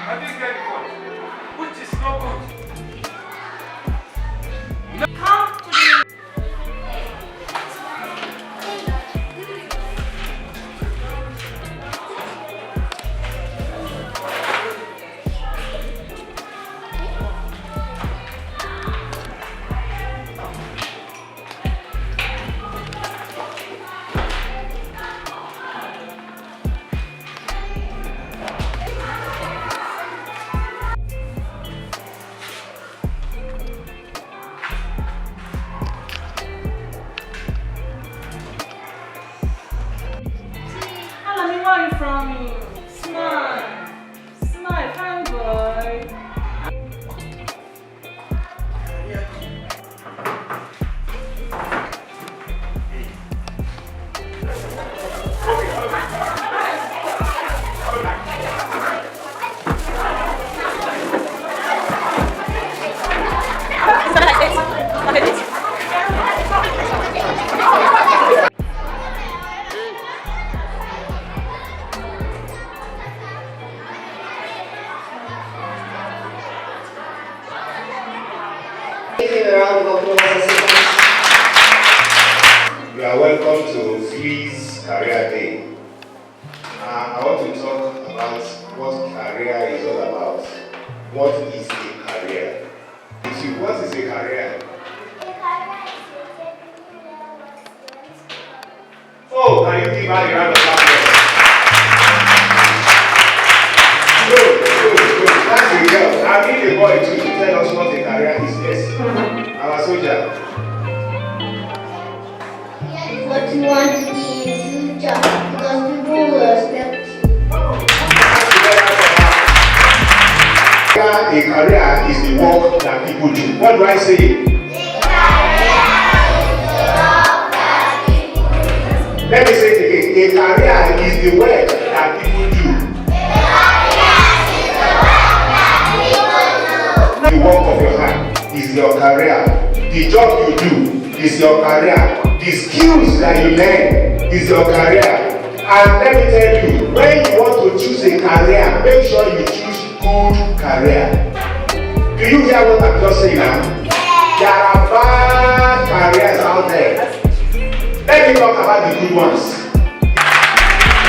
I didn't get the point. Which is not good. Come to the where are you from? Smile. Smile, fine boy. You are welcome to FLIS Career Day. I want to talk about what career is all about. What is a career? What is a career? Oh, can you give her a round of applause? Good. That's a girl. I need a boy to tell us what a career is. Yes. Our soldier. What you want to be in future, because people will respect you. A career is the work that people do. What do I say? A career is the work that people do. Let me say it again. A career is the work that people do. A career is the work that people do. The work of your hand is your career. The job you do is your career. The skills that you learn is your career. And let me tell you, when you want to choose a career, make sure you choose good career. Do you hear what I'm just saying now? Yes. There are bad careers out there. Let me talk about the good ones.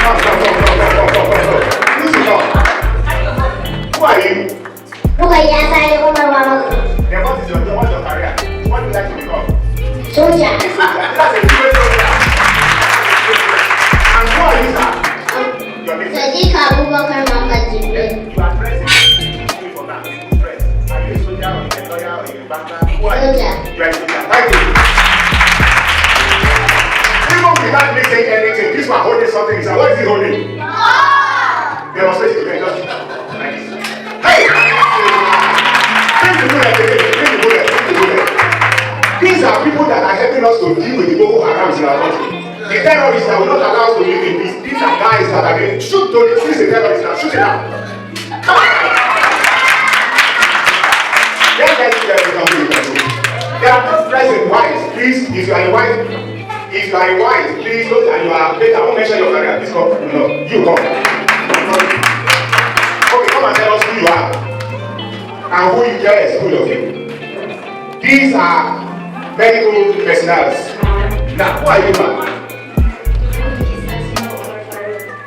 Come. Who's it on? Who are you? Okay, yes, I know my mama. Then what's your career? What do you like to become? Soldier. That's a good soldier. And who are you, sir? Your name? Sadiq Abubakar Muhammad Jibril. You are dressing for that people's dress. Are you a soldier or a lawyer or a banker? Who are you? Soldier. You are a soldier. Thank you. Even without me saying anything, this one holding something. He said, what is he holding? Demonstrate it to them. Just like this. Hey! Bring the bullet. These are people that are helping us to deal with the Boko Haram in our country. The terrorists that will not allow us to live in peace. These are guys that are going to shoot to the police. A terrorist now. Shoot it now. Come on. Let me tell you something you can do. They are not dressed in white. Please, if you are in white, please look and you are better. I won't mention your career. Please come. No, you come. Okay, come and tell us who you are and who you care is good of you. These are medical personnel. Now, who are you, man?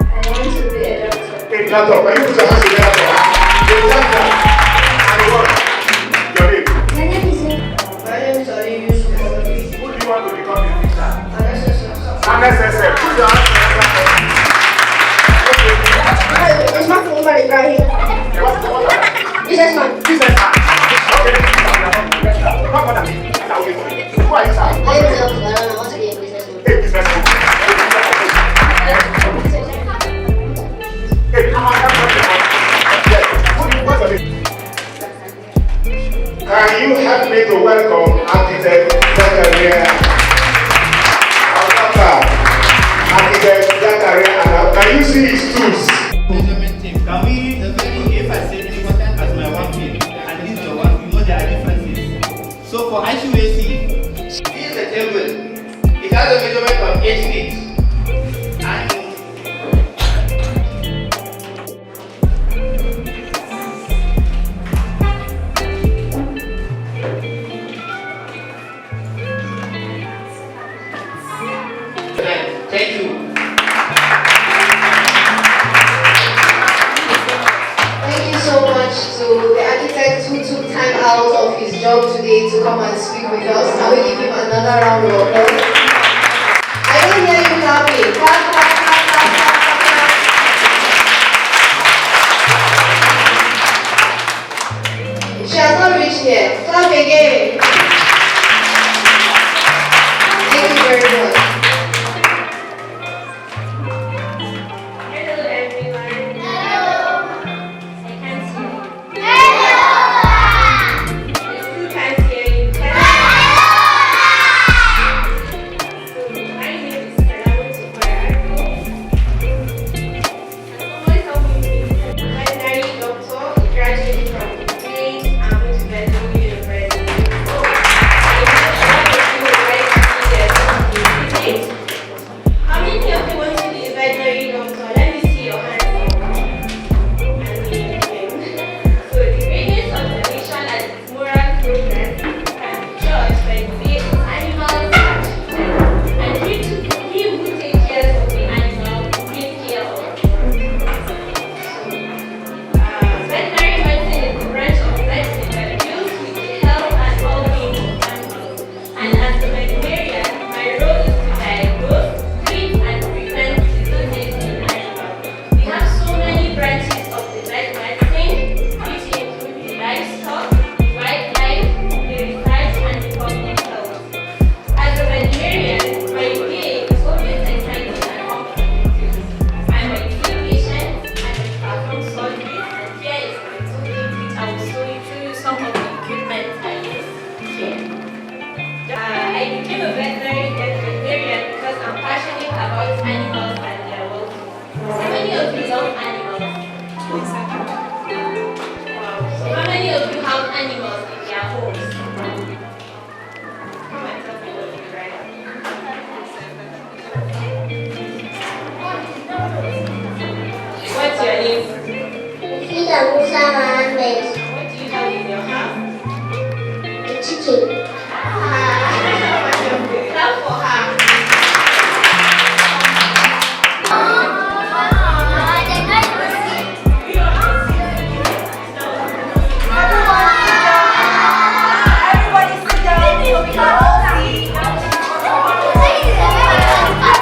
I want to be a doctor. A doctor. Can you put your hands together for her? A doctor. And what? Your name? My name is Who do you want to become in the future? Anessa. Put your hands together. It's not for anybody right here. What? This man. Okay. Come on, who are you, sir? I want to be a businessman. A businessman. Hey, come on, what's your name? Can you help me to welcome architect Zakaria? Architect Zakaria, can you see his tools? Measurement tape. Can we, if I say important as my one pin, and this is your one, you know there are differences. So for ICUAC, this is a table. It has a measurement of 8 feet. And of his job today to come and speak with us. Can we give him another round of applause? I don't hear you clapping. Clap, clap, clap, clap, clap, clap, clap. She has not reached here. Clap again. Thank you very much. Hello everyone. Hello. I can't see you. Hello. I still can't hear you. So, my name is Karaoke. Someone help me please. Veterinary doctor, graduating from Ahmad University. So, how many of you want to be a veterinary doctor? Let me see your hands. So the greatness of the nation and its moral progress can be judged by the way its animals are treated. And he who takes care of the animal will take care of the veterinary medicine is the branch of medicine that deals with the health and well-being of animals. And as a veterinarian, my role is to diagnose, treat, and prevent diseases in animals. We have so many branches of the vet medicine, which include the livestock, the wildlife, the research, and the public health. As a veterinarian, my day is always exciting and unpredictable. I'm a key patient, and I perform surgeries, and here is my toolkit, which I will show you some of the equipment I use here. I became a veterinarian because I'm passionate about animals and their well-being. How many of you love animals? Wow. So how many of you have animals in their homes? Come and tell me what you write. What's your name? What do you have in your house? Clap for her. Everybody sit down so we can all see. And here is my cat.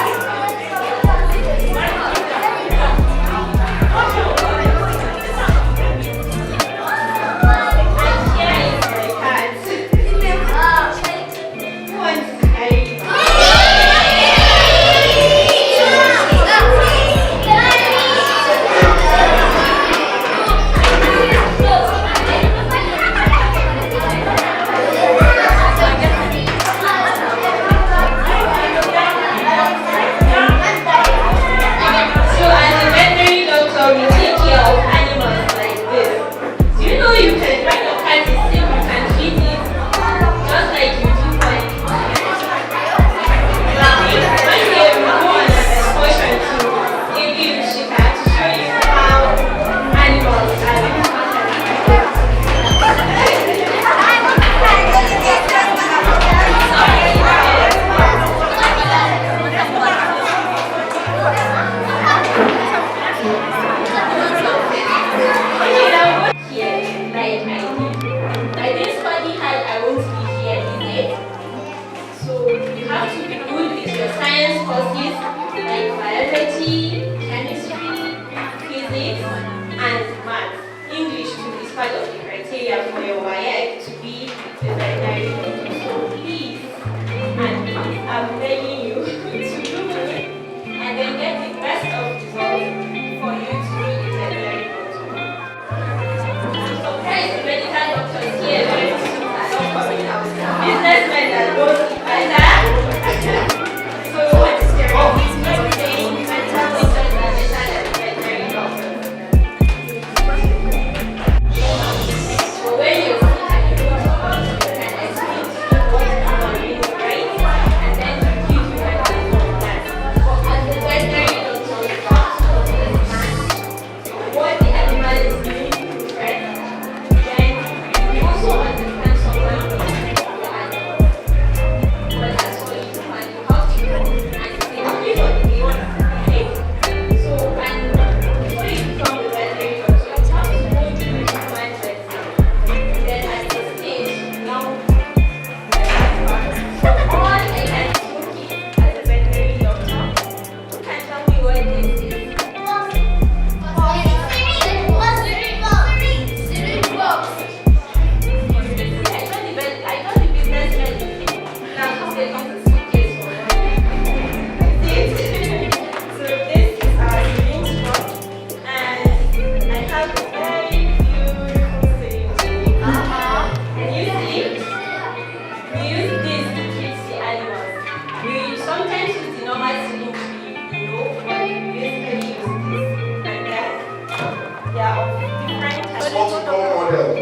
what we call model.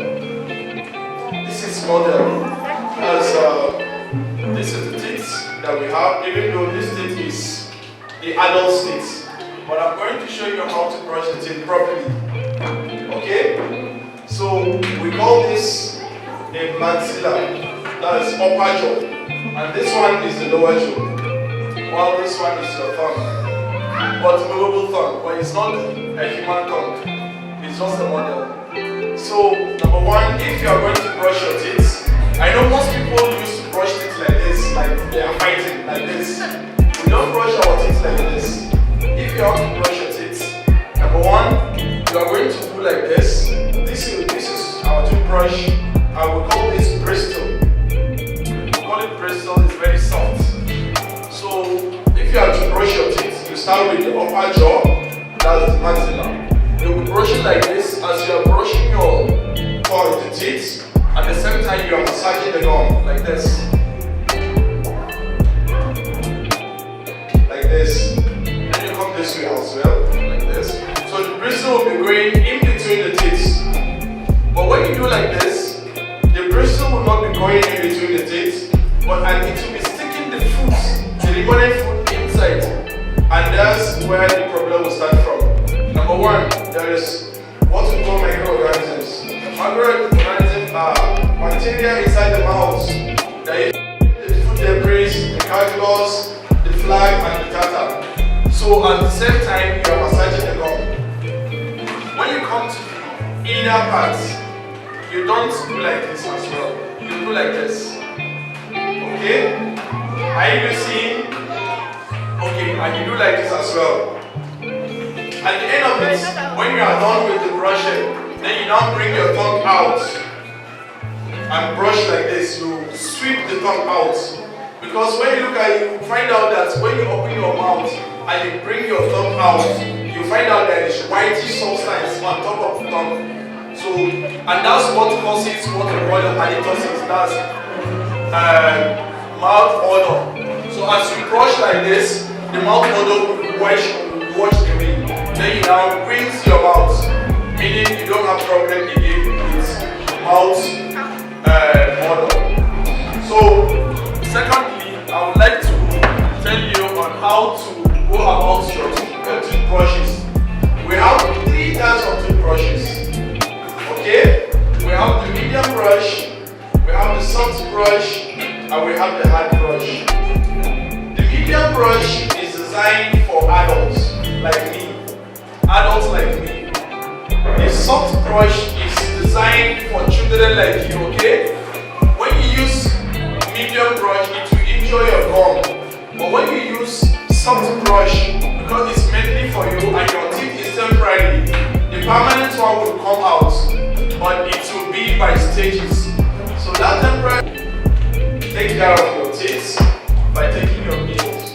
This is model. As this is the teeth that we have, even though this teeth is the adult teeth. But I'm going to show you how to brush the teeth properly. Okay? So we call this a maxilla. That is upper jaw. And this one is the lower jaw. While this one is your tongue. But movable tongue. But it's not a human tongue. It's just a model. So, number one, if you are going to brush your teeth, I know most people used to brush teeth like this, like they are fighting, like this. We don't brush our teeth like this. If you have to brush your teeth, number one, you are going to do like this. This is our toothbrush. I will call this Bristol. We call it Bristol, it's very soft. So, if you have to brush your teeth, you start with the upper jaw, that's the maxilla. You will brush it like this as you are brushing your the teeth. At the same time, you are massaging the gum like this. Like this. Then you come this way as well, like this. So the bristle will be going in between the teeth. But when you do like this, the bristle will not be going in between the teeth, but it will be sticking the food, the remaining food inside. And that's where the problem will start from. Number one, there is what we call microorganisms. Microorganisms are bacteria inside the mouth. There is the food debris, the calculus, the flag, and the tartar. So at the same time, you are massaging the gum. When you come to the inner parts, you don't do like this as well. You do like this. Okay? Are you seeing? Okay, and you do like this as well. At the end of it, when you are done with the brushing, then you now bring your tongue out and brush like this. You sweep the tongue out. Because when you look at it, you find out that when you open your mouth and you bring your tongue out, you find out there is whitish substance on top of the tongue. So, and that's what causes what we call halitosis. That's mouth odor. So as you brush like this, the mouth odor will wash away. Then you now rinse your mouth, meaning you don't have problem again with mouth odor. So, secondly, I would like to tell you on how to go about your toothbrushes. We have 3 types of toothbrushes. Okay? We have the medium brush, we have the soft brush, and we have the hard brush. The medium brush is designed for adults like me. Adults like me. The soft brush is designed for children like you, okay? When you use medium brush, it will injure your gum. But when you use soft brush, because it's mainly for you and your teeth is temporary, the permanent one will come out, but it will be by stages. So that temporary, take care of your teeth by taking your meals.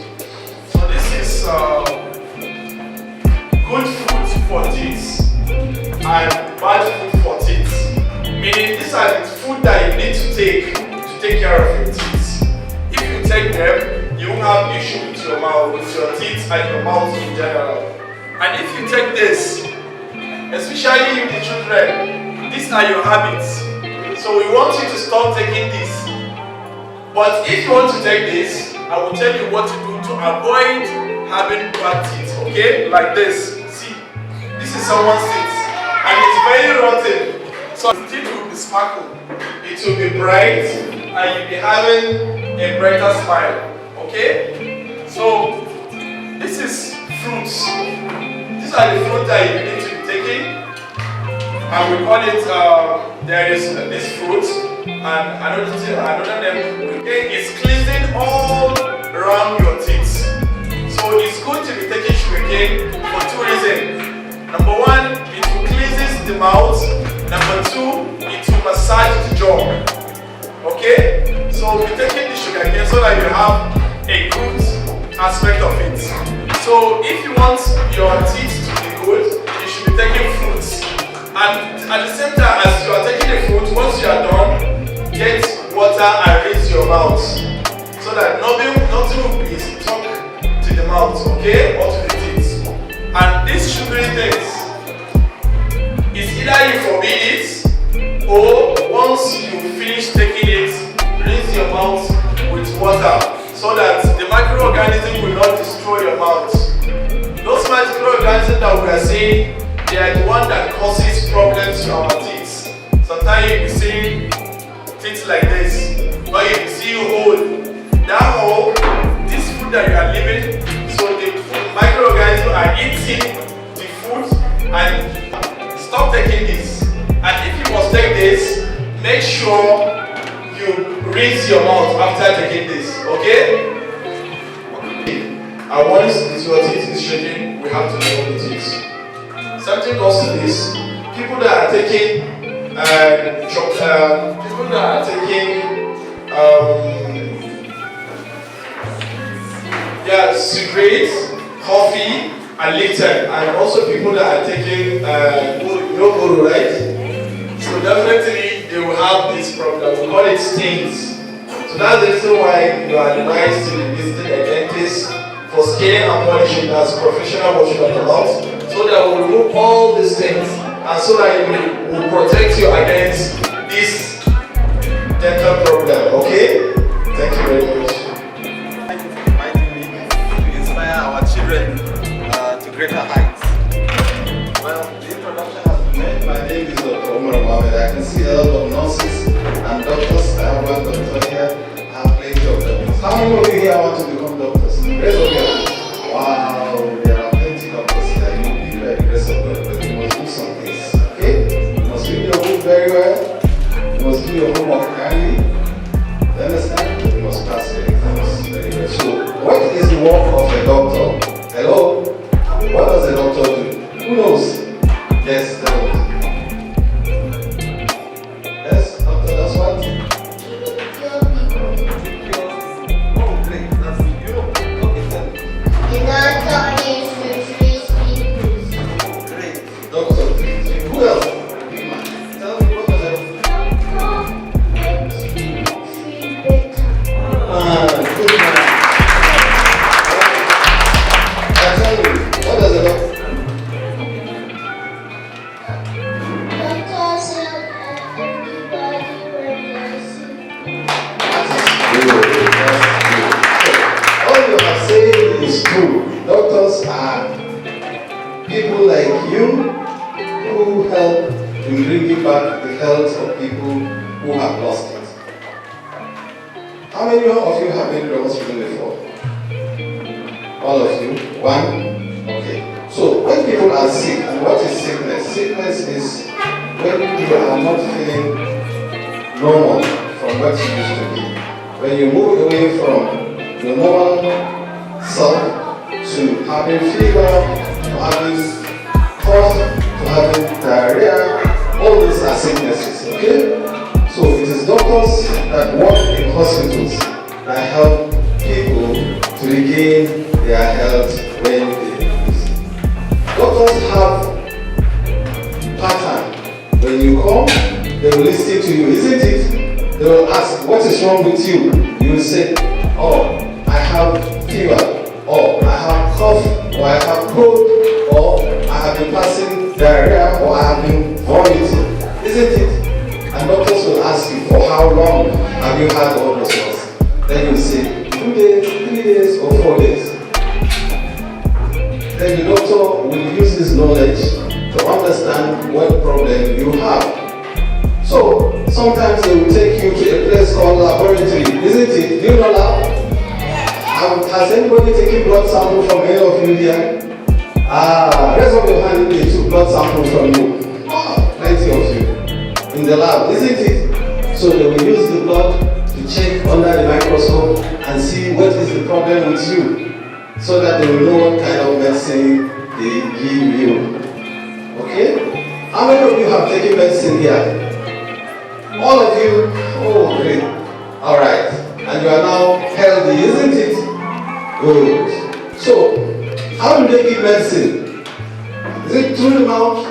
So this is good food for teeth and bad food for teeth. Meaning these are the food that you need to take care of your teeth. If you take them, you won't have issue with your mouth, with your teeth and your mouth in general. And if you take this, especially you the children, these are your habits. So we want you to stop taking this. But if you want to take this, I will tell you what to do to avoid having bad teeth, okay? Like this. See, this is someone's teeth and it's very rotten. So the teeth will be sparkle. It will be bright and you'll be having a brighter smile, okay? So this is fruits. These are the fruits that you need to be taking. And we call it, there is this fruit and another name, okay, is cleansing all around your teeth. So it's good to be taking sugarcane for 2 reasons. Number one, it will cleanses the mouth. Number 2, it will massage the jaw. Okay? So we're taking the sugarcane so that you have a good aspect of it. So if you want your teeth to be good, you should be taking fruits. And at the same time as you are taking the fruit, once you are done, get water and rinse your mouth. So that nothing will be stuck to the mouth, okay? Or to the teeth. And these sugary things, it's either you forbid it Or once you finish taking it, rinse your mouth with water so that the microorganism will not destroy your mouth. Those microorganisms that we are seeing, they are the one that causes problems to our teeth. Sometimes you'll be seeing teeth like this, or you'll be seeing hole. That hole, this food that you are living, so the microorganisms are eating the food, and stop taking this. And if you must take this, make sure you rinse your mouth after taking this, okay? And once your teeth is shaking, we have to remove the teeth. Something goes to this. People that are taking cigarettes, coffee, and Lipton, and also people that are taking Guru, right? So definitely they will have this problem. We call it stains. So that's the reason why you are advised to be visiting a dentist for scaling and polishing. That's professional washing of the mouth, so that we will remove all these things, and so that it will protect you against this dental problem. Okay? Thank you very much. Thank you for inviting me to inspire our children to greater heights. Well, the introduction has been made. My name is Dr. Umar Mohammed. I can see a lot of nurses and doctors. I have one doctor here. I have plenty of doctors. How many of you here want to become doctors? Raise up your hand. Wow, there are plenty of doctors here. You will be by the grace of God, but you must do some things. Okay? You must read your book very well. You must do your homework kindly. You understand? You must pass the exams very well. So, what is the work of a doctor? Hello? What does a doctor do? Who knows? Yes, tell me. Yes, doctor, that's what? Oh, great. That's you know. Okay, tell me. Great. Doctor, who else? Tell me what does a good man. I tell you, what does a doctor? Is true. Doctors are people like you who help in bringing back the health of people who have lost it. How many of you have been to the hospital before? All of you? One? Okay. So when people are sick, and what is sickness? Sickness is when you are not feeling normal from what you used to be. When you move away from your normal self to having fever, to having cough, to having diarrhea, all these are sicknesses, okay? So it is doctors that work in hospitals that help people to regain their health when they lose. Doctors have pattern. When you come, they will listen to you, isn't it? They will ask, what is wrong with you? You will say, oh, I have fever, or I have cough, or I have cold, or I have been passing diarrhea, or I have been vomiting, isn't it? And doctors will ask you, for how long have you had all those ones? Then you say, 2 days, 3 days, or 4 days. Then the doctor will use his knowledge to understand what problem you have. So, sometimes they will take you to a place called laboratory, isn't it? Do you know lab? Has anybody taken blood sample from any of you here? Raise up your hand if they took blood sample from you. Plenty of you. In the lab, isn't it? So they will use the blood to check under the microscope and see what is the problem with you, so that they will know what kind of medicine they give you. Okay? How many of you have taken medicine here? All of you? Oh, great. Alright. And you are now healthy, isn't it? Good. So, how do they give medicine? Is it through the mouth?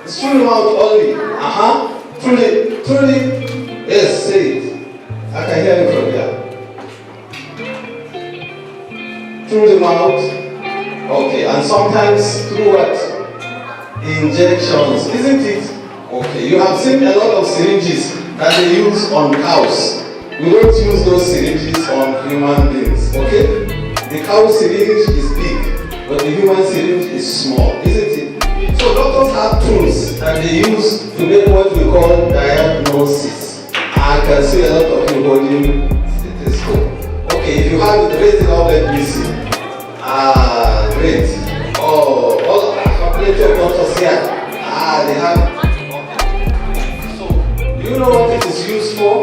It's through the mouth only. Through the. Yes, say it. I can hear you from here. Through the mouth. Okay, and sometimes through what? Injections, isn't it? Okay, you have seen a lot of syringes that they use on cows. We don't use those syringes on human beings, okay? The cow syringe is big, but the human syringe is small, isn't it? So doctors have tools that they use to make what we call diagnosis. I can see a lot of you holding stethoscope. Okay, if you have it, raise it up, let me see. Ah, great. Oh, all of your doctors here. Ah, they have. So, do you know what it is used for?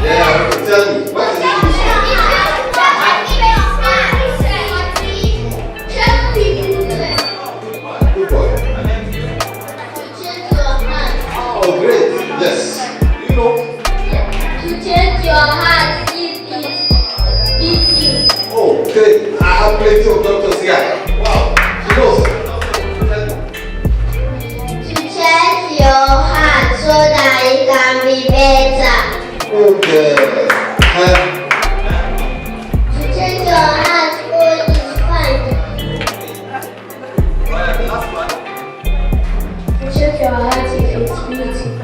Yeah, tell me, what is it used for? Good boy. Oh, great. Yes. Do you know? To change your heart if it's beating. Oh, great. I have plenty of doctors here. Wow. She knows. To check your heart so that it can be better. Okay. To check your heart so it's fine. To check your heart if it's beating.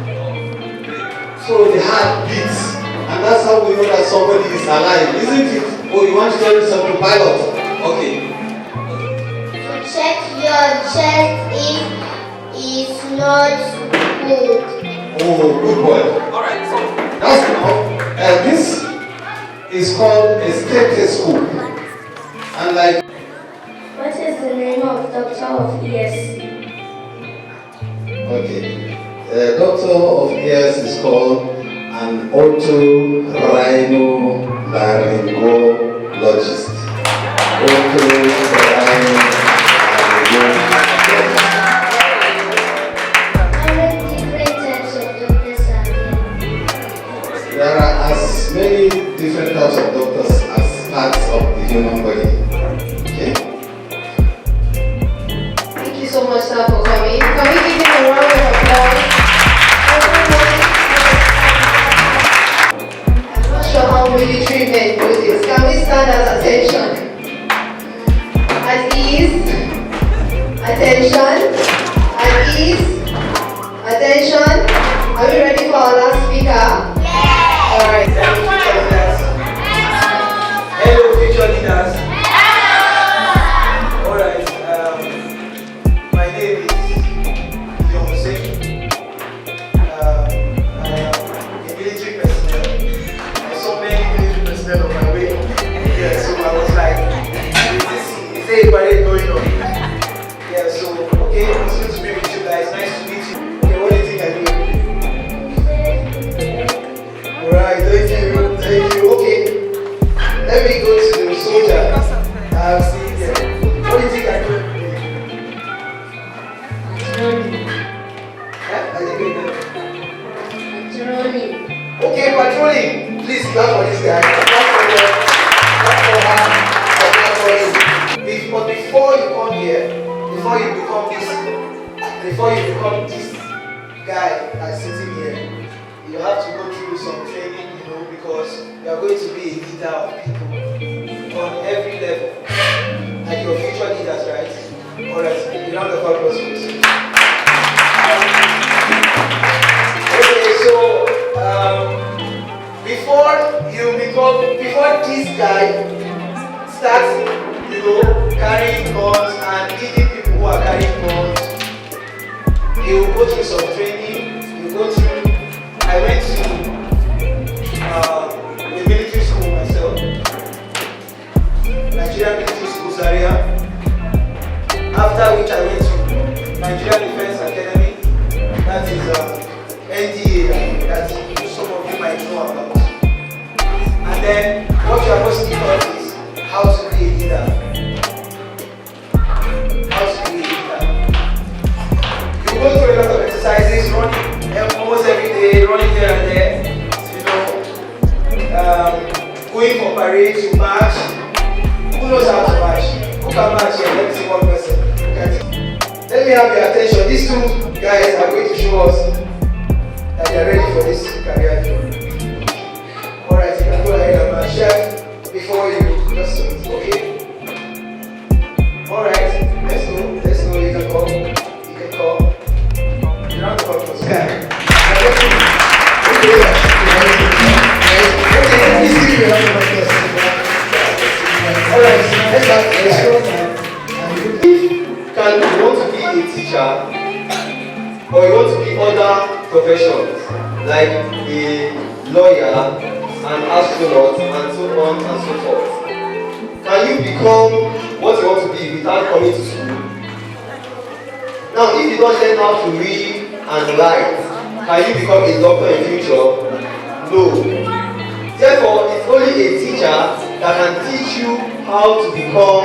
So the heart beats, and that's how we know that somebody is alive, isn't it? Oh, you want to tell me something, pilot? Okay. To check your chest if it's not good. Oh, good boy. Alright, so that's enough. This is called a stethoscope. And like, What is the name of doctor of ears? okay, the doctor of ears is called an otorhinolaryngologist. Otorhinolaryngologist. How many different types of doctors are there? There are as many different types of doctors as parts of the human body. Okay? Thank you so much, sir, for coming. Can we give him a round of applause? I'm not sure how military men do this. Can we stand at attention? At ease. Attention. At ease. Attention. Are we ready for our last speaker? Yes. All right. Hello, future leaders. Alright, my name is John Hussein. I am a military personnel. I saw many military personnel on my way. Yeah, so I was like, is there a parade going on? Yeah, so, okay, it's good to be with you guys. Nice to meet you. Okay, what do you think I do? Alright, thank you. Okay, let me go to the soldier. See there. What do you think I do? I didn't get that. Patrolling. Okay, patrolling. Please clap for this guy. Clap for her. Clap for him. But before you come here, before you become this guy that's sitting here, you have to go through some training, because you are going to be a leader of people on every level. Like your future leaders, right? Alright, a round of applause, please. Okay, so before this guy starts, carrying guns and leading people who are carrying guns, he will go through some training. I went to a military school myself, Nigerian Military School Zaria. After which I went to Nigerian Defense Academy, that is ENheee, that some of you might know about. And then what you are mostly taught is how to be a leader. You go through a lot of exercises, running almost every day, running here and there, going for parades, you march. Who knows how to march? Who can march here? Let me see one person. Let me have your attention. These two guys are going to show us that they are ready for this career job. Alright, you can go ahead and march. Chef, before you just submit, okay? Alright, let's go. You can come. Round of applause. Can you want to be a teacher or you want to be other professions like a lawyer, an astronaut, and so on and so forth? Can you become what you want to be without coming to school? Now, if you don't learn how to read and write, can you become a doctor in future? No. Therefore, it's only a teacher that can teach you how to become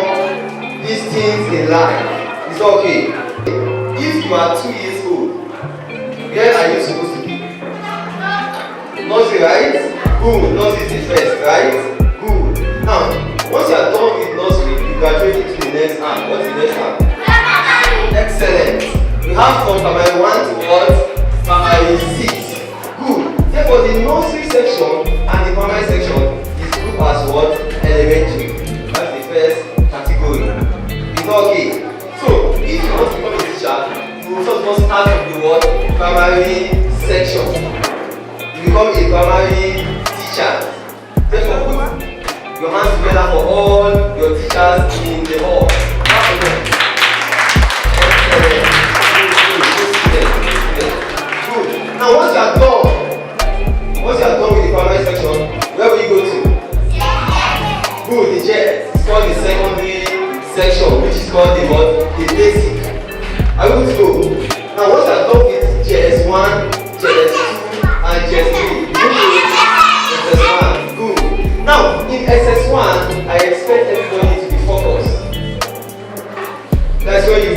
these things in life. It's okay. If you are 2 years old, where are you supposed to be? Nursery, right? Good. Nursery is the first, right? Good. Now, once you are done with nursery, you graduate into the next arm. What's the next arm? Excellent. We have from primary 1 to what? Primary 6. Good. Therefore, the nursery section and the primary section is grouped as what? Elementary. That's the first category. It's okay. So, if you want to become a teacher, you will first of all start with the what? Primary section. You become a primary teacher. Therefore, put your hands together for all your teachers in the hall. Good. Now, once you are done with the primary section, where will you go to? Good. The JS. It's called the secondary section, which is called the what? The basic. I will go. Now, once you are done with JS1, JS2, and JS3, you go to SS1. Good. Now, in SS1, I expect everybody to be focused. That's when you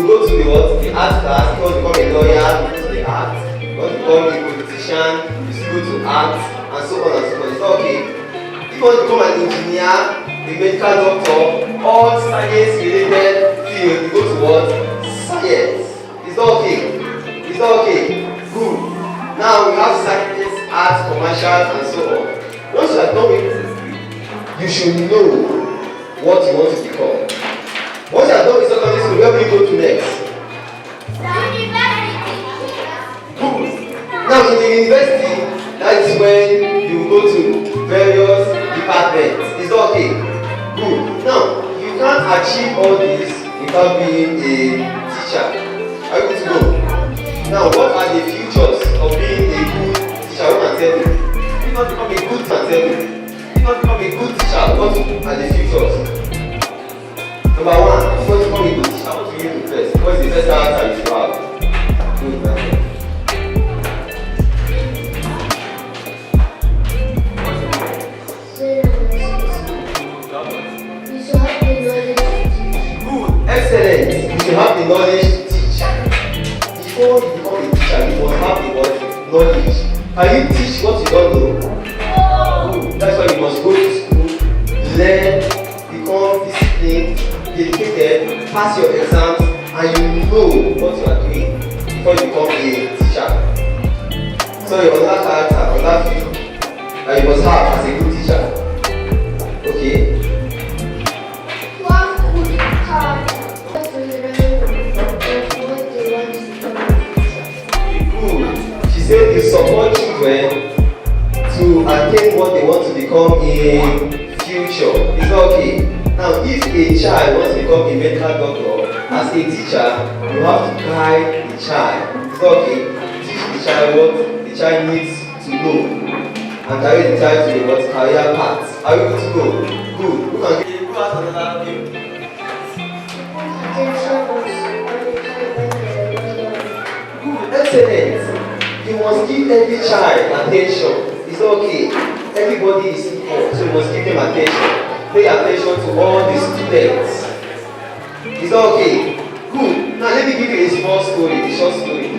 go to the what? The art class. You want to become a lawyer, you go to the art. You want to become a politician, you still go to art, and so on and so forth. It's okay. If you want to become an engineer, a medical doctor, all science related field, you go to what? Science. It's okay. It's okay. Good. Now we have science, arts, commercial, and so on. Once you are done with this, you should know what you want to become. Once you are done with secondary school, where will you go to next? Good. Now in the university, that is when you go to various departments. It's okay. Good. Now you can't achieve all this without being a teacher. Are you good to go? Now what are the futures of being a good teacher? Who can tell me? If not become a good teacher, tell me. If not become a good teacher, what are the futures? Number 1, if you want to become a good teacher, what do you do first? What is the first character you should have? Good, man. Good, excellent. You should have the knowledge to teach. Before you become a teacher, you must have the what? Knowledge. Can you teach what you don't know? Good. That's why you must go to school, learn, become disciplined, dedicated, pass your exams, and you know what you are doing before you become a teacher. So your other character, other future that you must have as a good teacher. Okay? Good. She said you support children to attain what they want to become in future. It's okay. Now, if a child wants to become a medical doctor, as a teacher, you have to guide the child. It's okay. Teach the child what the child needs to know and carry the child to the what career path. Are you good to go? Good. Who can give you another name? Good. Excellent. You must give every child attention. It's okay. Everybody is equal, so you must give them attention. Pay attention to all the students. It's okay. Good. Now let me give you a small story, a short story.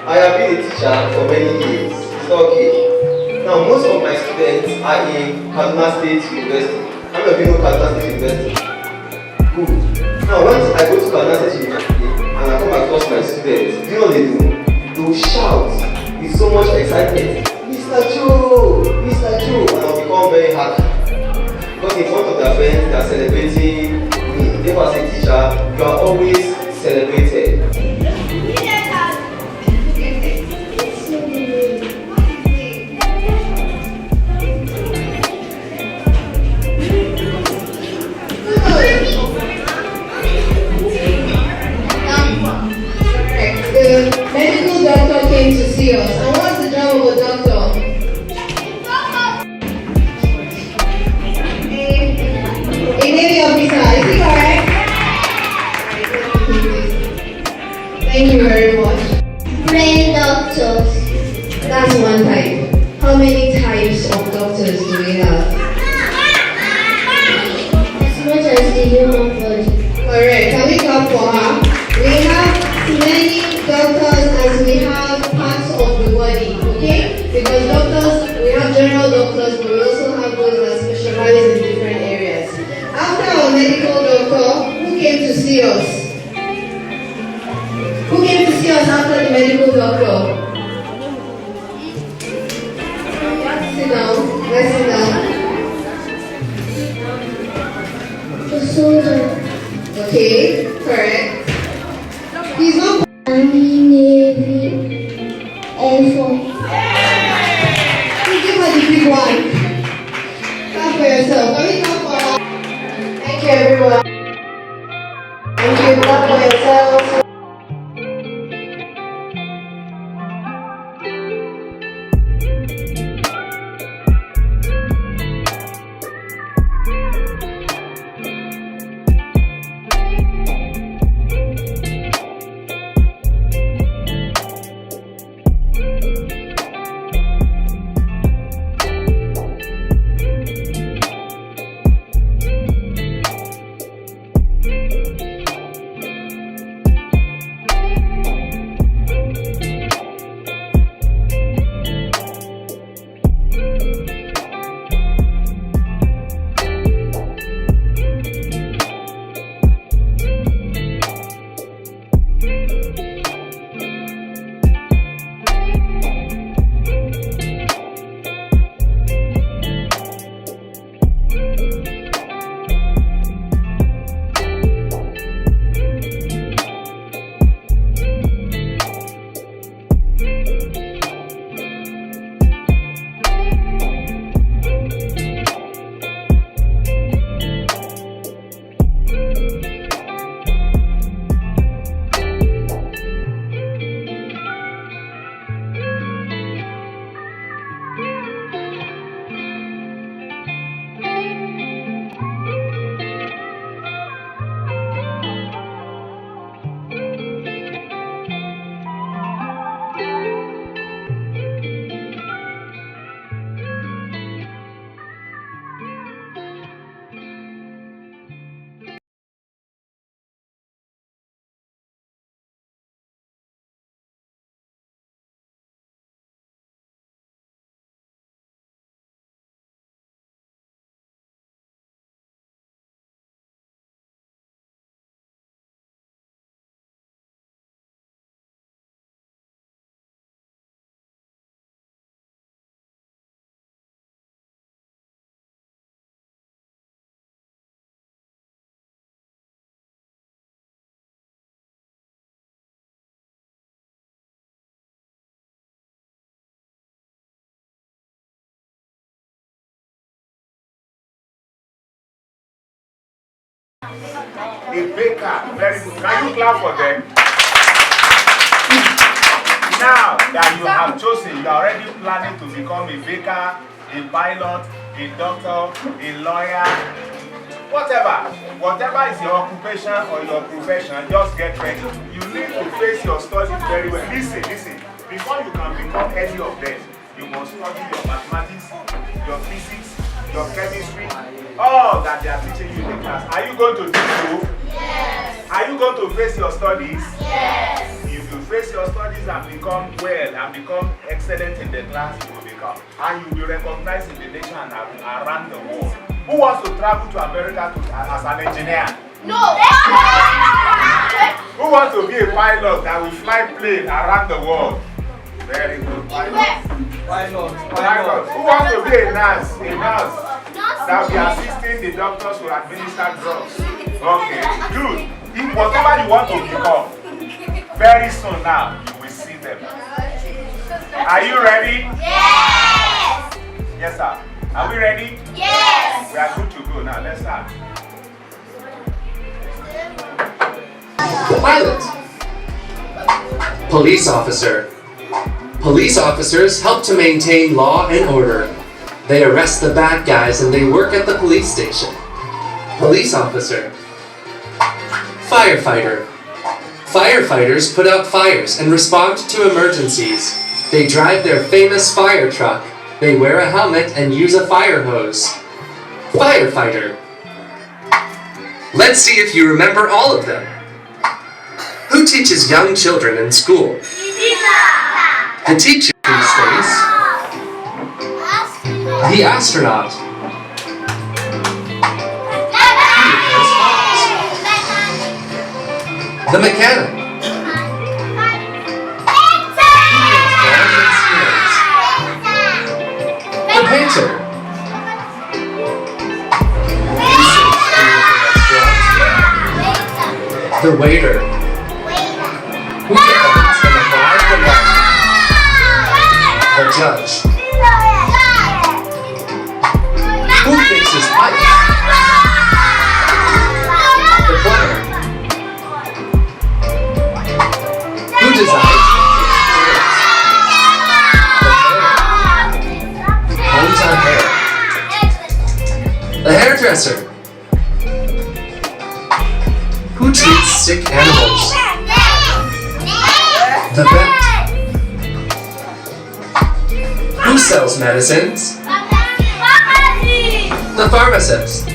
I have been a teacher for many years. It's okay. Now most of my students are in Kaduna State University. How many of you know Kaduna State University? Good. Now once I go to Kaduna State University and I come across my students, do you know what they do? They will shout with so much excitement. Mr. Joe! Mr. Joe! And I'll become very happy. Because in front of their friends, they are celebrating me. Therefore, as a teacher, you are always celebrated. medical doctor came to see us. And what's the job of a doctor? A Navy officer, is he correct? Thank you very much. Brain doctors. That's one type. How many types of doctors do we have? As much as the human body. Correct. Can we clap for her? We have many doctors as we have parts of the body, okay? Because doctors, we have general doctors, but we also have those that specialize in different areas. After our medical doctor, who came to see us? Who came to see us after the medical doctor? Sit down. Let's sit down. The soldier. Okay, correct. He's not. Army, Navy, Air Force. Please give her the big one. Clap for yourself. Can we clap for her? Thank you, everyone. Thank you. Clap for yourself. A baker, very good. Can you clap for them? Now that you have chosen, you are already planning to become a baker, a pilot, a doctor, a lawyer, whatever is your occupation or your profession, just get ready. You need to face your studies very well. Listen, before you can become any of them, you must study your mathematics, your physics, your chemistry, all that they are teaching you in the class. Are you going to do so? Yes. Are you going to face your studies? Yes. If you face your studies and become well and become excellent in the class, you will become. And you will be recognized in the nation and around the world. Who wants to travel to America as an engineer? No! Who wants to be a pilot that will fly plane around the world? Very good. Pilot. Why not? Pilot. Who wants to be a nurse? A nurse that will be assisting the doctors to administer drugs. Okay, good. If whatever you want to become, very soon now, you will see them. Are you ready? Yes! Yes, sir. Are we ready? Yes! We are good to go now. Let's start. Pilot. Police officer. Police officers help to maintain law and order. They arrest the bad guys and they work at the police station. Police officer. Firefighter. Firefighters put out fires and respond to emergencies. They drive their famous fire truck. They wear a helmet and use a fire hose. Firefighter. Let's see if you remember all of them. Who teaches young children in school? The teacher in space. The astronaut. The mechanic. The painter. The waiter. Who defends and applies the law? The judge. Who fixes pipes? The plumber. Who designs owns our hair? The hairdresser. Who treats sick animals? The vet. Who sells medicines? The pharmacist.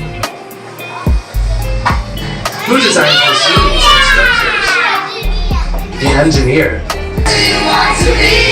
Who designs machines and structures? The engineer. Do you want to be